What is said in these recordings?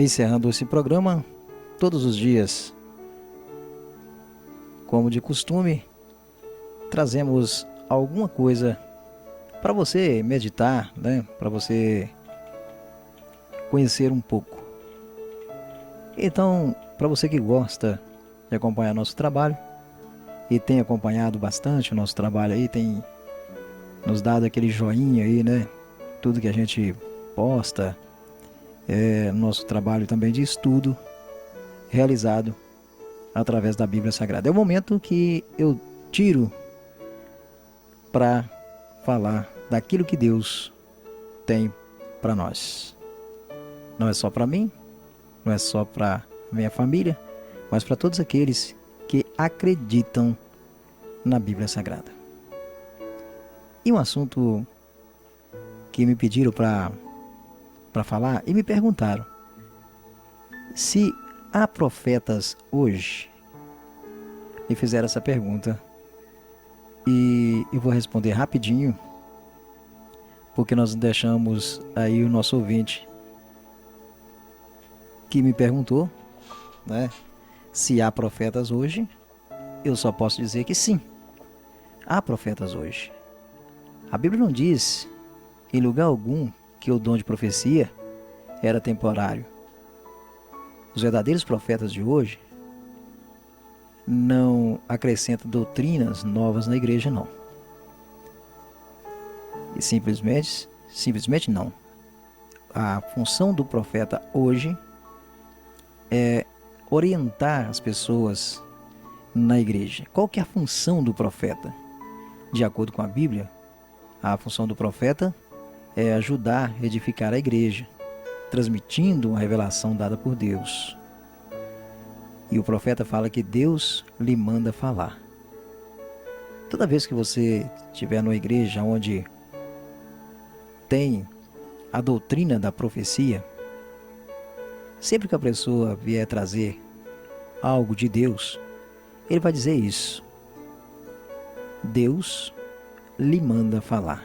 encerrando esse programa todos os dias. Como de costume, trazemos alguma coisa para você meditar, né? Para você conhecer um pouco. Então, para você que gosta de acompanhar nosso trabalho e tem acompanhado bastante o nosso trabalho aí, tem nos dado aquele joinha aí, né? Tudo que a gente posta, nosso trabalho também de estudo realizado através da Bíblia Sagrada. É o momento que eu tiro para falar daquilo que Deus tem para nós. Não é só para mim, não é só para minha família, mas para todos aqueles que acreditam na Bíblia Sagrada. E um assunto que me pediram para falar e me perguntaram se há profetas hoje. Me fizeram essa pergunta e eu vou responder rapidinho, porque nós deixamos aí o nosso ouvinte que me perguntou, né, se há profetas hoje. Eu só posso dizer que sim, há profetas hoje. A Bíblia não diz em lugar algum que o dom de profecia era temporário. Os verdadeiros profetas de hoje não acrescentam doutrinas novas na igreja, não. E simplesmente não. A função do profeta hoje é orientar as pessoas na igreja. Qual que é a função do profeta? De acordo com a Bíblia, a função do profeta é ajudar a edificar a igreja, transmitindo uma revelação dada por Deus. E o profeta fala que Deus lhe manda falar. Toda vez que você estiver numa igreja onde tem a doutrina da profecia, sempre que a pessoa vier trazer algo de Deus, ele vai dizer isso: Deus lhe manda falar.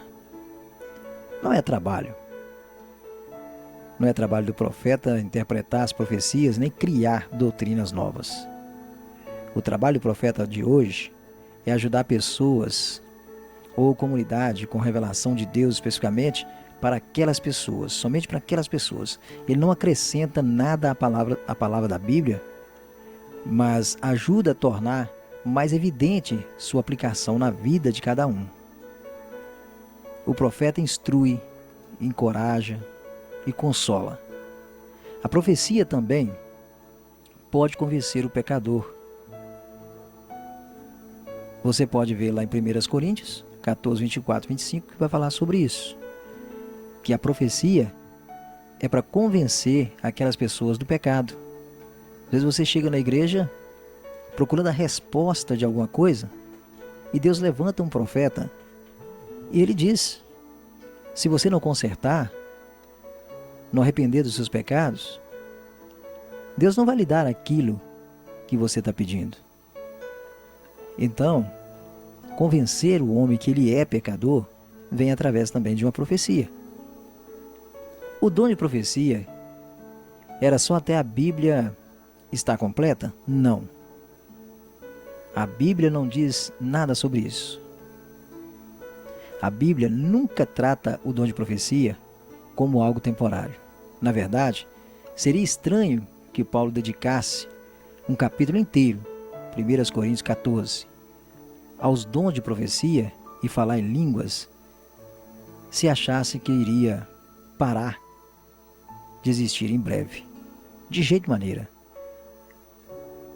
Não é trabalho. Não é trabalho do profeta interpretar as profecias, nem criar doutrinas novas. O trabalho do profeta de hoje é ajudar pessoas ou comunidade com revelação de Deus especificamente para aquelas pessoas, somente para aquelas pessoas. Ele não acrescenta nada à palavra da Bíblia, mas ajuda a tornar mais evidente sua aplicação na vida de cada um. O profeta instrui, encoraja e consola. A profecia também pode convencer o pecador. Você pode ver lá em 1 Coríntios 14, 24, 25, que vai falar sobre isso. Que a profecia é para convencer aquelas pessoas do pecado. Às vezes você chega na igreja procurando a resposta de alguma coisa e Deus levanta um profeta e ele diz: se você não consertar, não arrepender dos seus pecados, Deus não vai lhe dar aquilo que você está pedindo. Então, convencer o homem que ele é pecador vem através também de uma profecia. O dom de profecia era só até a Bíblia estar completa? Não. A Bíblia não diz nada sobre isso. A Bíblia nunca trata o dom de profecia como algo temporário. Na verdade, seria estranho que Paulo dedicasse um capítulo inteiro, 1 Coríntios 14, aos dons de profecia e falar em línguas, se achasse que iria parar de existir em breve. De jeito maneira.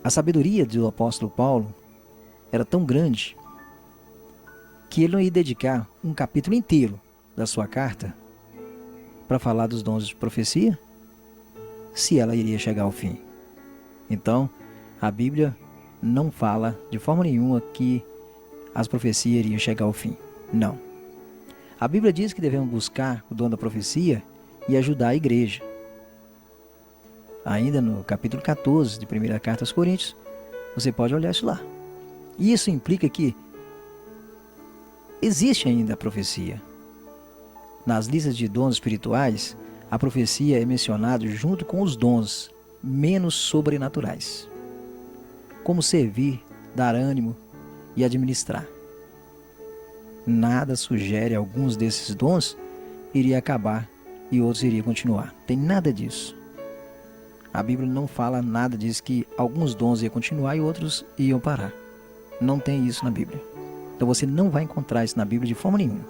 A sabedoria do apóstolo Paulo era tão grande que ele não ia dedicar um capítulo inteiro da sua carta para falar dos dons de profecia, se ela iria chegar ao fim. Então, a Bíblia não fala de forma nenhuma que as profecias iriam chegar ao fim. Não. A Bíblia diz que devemos buscar o dom da profecia e ajudar a igreja. Ainda no capítulo 14 de 1 Carta aos Coríntios, você pode olhar isso lá. E isso implica que existe ainda a profecia. Nas listas de dons espirituais, a profecia é mencionada junto com os dons menos sobrenaturais, como servir, dar ânimo e administrar. Nada sugere alguns desses dons iria acabar e outros iriam continuar. Tem nada disso. A Bíblia não fala nada disso, que alguns dons iam continuar e outros iam parar. Não tem isso na Bíblia. Então você não vai encontrar isso na Bíblia de forma nenhuma.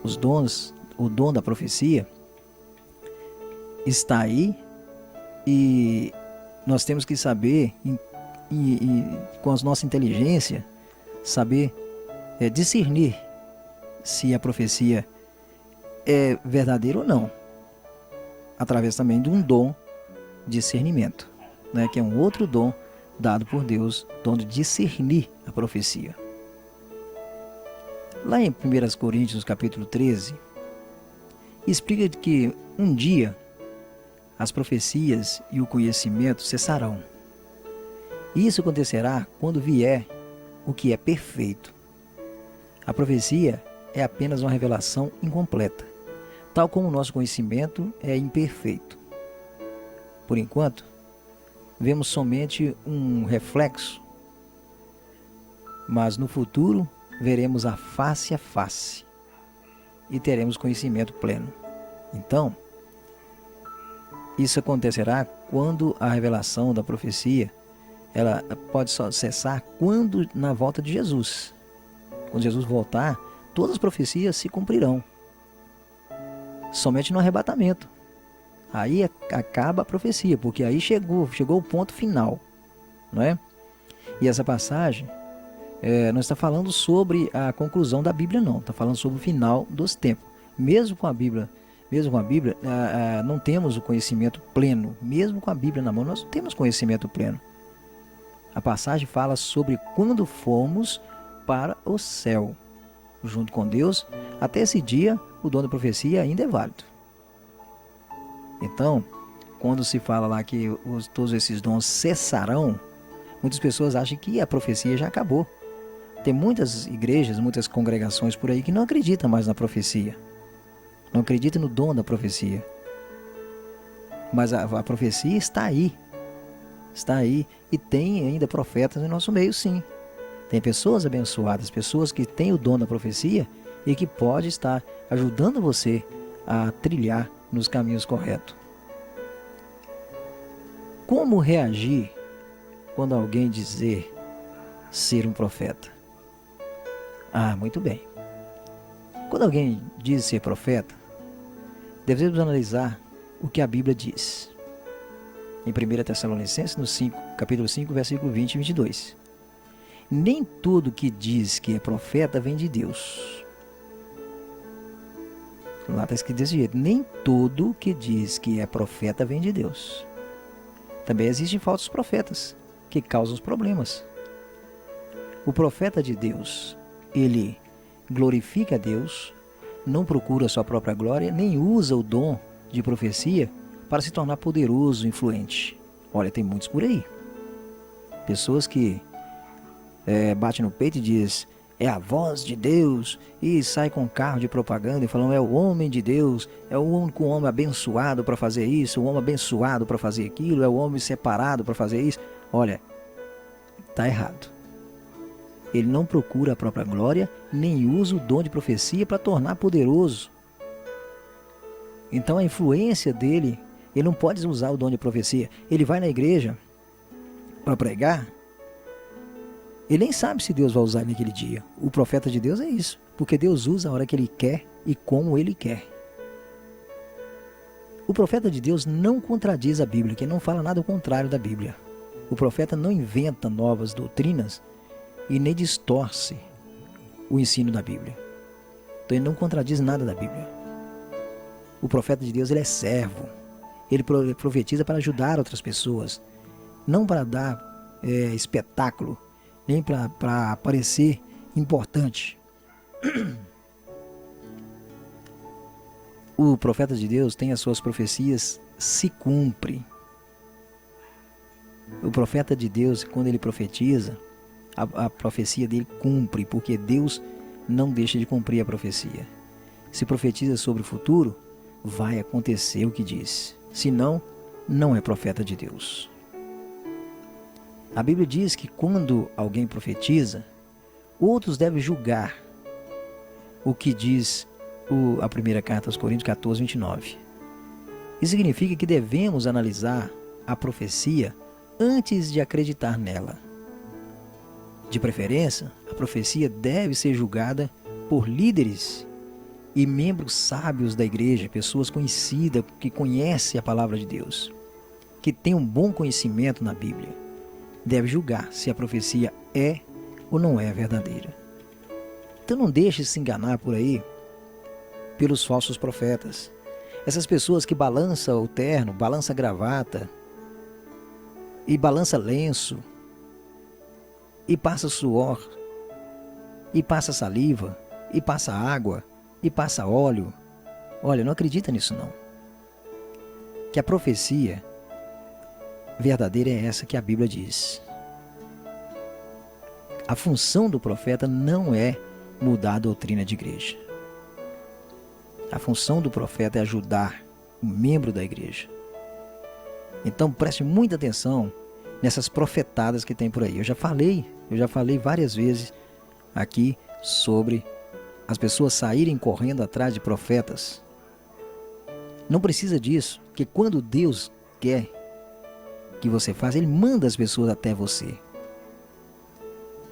Os dons, o dom da profecia está aí e nós temos que saber, com a nossa inteligência, saber discernir se a profecia é verdadeira ou não, através também de um dom de discernimento, né, que é um outro dom dado por Deus, dom de discernir a profecia. Lá em 1 Coríntios capítulo 13, explica que um dia as profecias e o conhecimento cessarão. Isso acontecerá quando vier o que é perfeito. A profecia é apenas uma revelação incompleta, tal como o nosso conhecimento é imperfeito. Por enquanto, vemos somente um reflexo, mas no futuro veremos a face e teremos conhecimento pleno. Então, isso acontecerá quando a revelação da profecia, ela pode só cessar quando na volta de Jesus. Quando Jesus voltar, todas as profecias se cumprirão. Somente no arrebatamento. Aí acaba a profecia, porque aí chegou o ponto final, não é? E essa passagem não está falando sobre a conclusão da Bíblia, não. Está falando sobre o final dos tempos. Mesmo com a Bíblia, não temos o conhecimento pleno. Mesmo com a Bíblia na mão, nós não temos conhecimento pleno. A passagem fala sobre quando formos para o céu, junto com Deus. Até esse dia, o dom da profecia ainda é válido. Então, quando se fala lá que todos esses dons cessarão, muitas pessoas acham que a profecia já acabou. Tem muitas igrejas, muitas congregações por aí que não acreditam mais na profecia. Não acreditam no dom da profecia. Mas a profecia está aí. Está aí. E tem ainda profetas em nosso meio, sim. Tem pessoas abençoadas, pessoas que têm o dom da profecia e que pode estar ajudando você a trilhar nos caminhos corretos. Como reagir quando alguém dizer ser um profeta? Muito bem. Quando alguém diz ser profeta, devemos analisar o que a Bíblia diz. Em 1 Tessalonicenses, capítulo 5, versículo 20 e 22. Nem tudo que diz que é profeta vem de Deus. Lá está escrito desse jeito. Nem tudo que diz que é profeta vem de Deus. Também existem falsos profetas que causam os problemas. O profeta de Deus, ele glorifica a Deus, não procura a sua própria glória, nem usa o dom de profecia para se tornar poderoso, influente. Olha, tem muitos por aí. Pessoas que batem no peito e dizem: é a voz de Deus, e sai com carro de propaganda e falam: é o homem de Deus, é o único homem abençoado para fazer isso, o homem abençoado para fazer aquilo, é o homem separado para fazer isso. Olha, está errado. Ele não procura a própria glória, nem usa o dom de profecia para tornar poderoso. Então a influência dele, ele não pode usar o dom de profecia. Ele vai na igreja para pregar, ele nem sabe se Deus vai usar naquele dia. O profeta de Deus é isso, porque Deus usa a hora que ele quer e como ele quer. O profeta de Deus não contradiz a Bíblia, que não fala nada ao contrário da Bíblia. O profeta não inventa novas doutrinas e nem distorce o ensino da Bíblia. Então ele não contradiz nada da Bíblia. O profeta de Deus, ele é servo. Ele profetiza para ajudar outras pessoas, não para dar espetáculo, nem para parecer importante. O profeta de Deus tem as suas profecias, se cumpre. O profeta de Deus, quando ele profetiza, a profecia dele cumpre, porque Deus não deixa de cumprir a profecia. Se profetiza sobre o futuro, vai acontecer o que diz. Senão, não é profeta de Deus. A Bíblia diz que quando alguém profetiza, outros devem julgar o que diz a primeira carta aos Coríntios 14, 29. Isso significa que devemos analisar a profecia antes de acreditar nela. De preferência, a profecia deve ser julgada por líderes e membros sábios da igreja, pessoas conhecidas, que conhecem a palavra de Deus, que têm um bom conhecimento na Bíblia. Deve julgar se a profecia é ou não é verdadeira. Então não deixe se enganar por aí pelos falsos profetas. Essas pessoas que balançam o terno, balançam a gravata e balança lenço e passa suor e passa saliva e passa água e passa óleo. Olha, não acredita nisso não. Que a profecia verdadeira é essa que a Bíblia diz. A função do profeta não é mudar a doutrina de igreja. A função do profeta é ajudar o membro da igreja. Então preste muita atenção nessas profetadas que tem por aí. Eu já falei várias vezes aqui sobre as pessoas saírem correndo atrás de profetas. Não precisa disso, porque quando Deus quer que você faça, Ele manda as pessoas até você.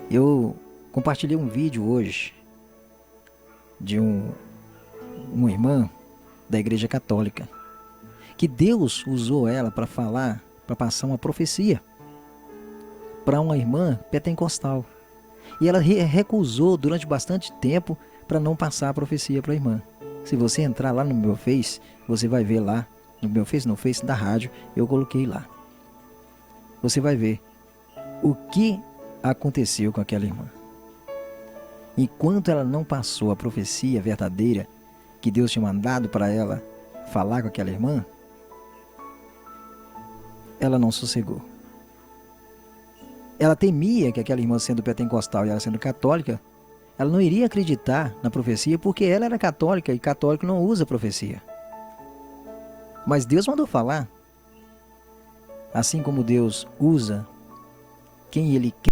Eu compartilhei um vídeo hoje de uma irmã da Igreja Católica, que Deus usou ela para falar, para passar uma profecia para uma irmã pentecostal. E ela recusou durante bastante tempo para não passar a profecia para a irmã. Se você entrar lá no meu Face, você vai ver lá, no Face da rádio, eu coloquei lá. Você vai ver o que aconteceu com aquela irmã. Enquanto ela não passou a profecia verdadeira que Deus tinha mandado para ela falar com aquela irmã, ela não sossegou. Ela temia que aquela irmã, sendo pentecostal e ela sendo católica, ela não iria acreditar na profecia porque ela era católica e católico não usa profecia. Mas Deus mandou falar. Assim como Deus usa quem Ele quer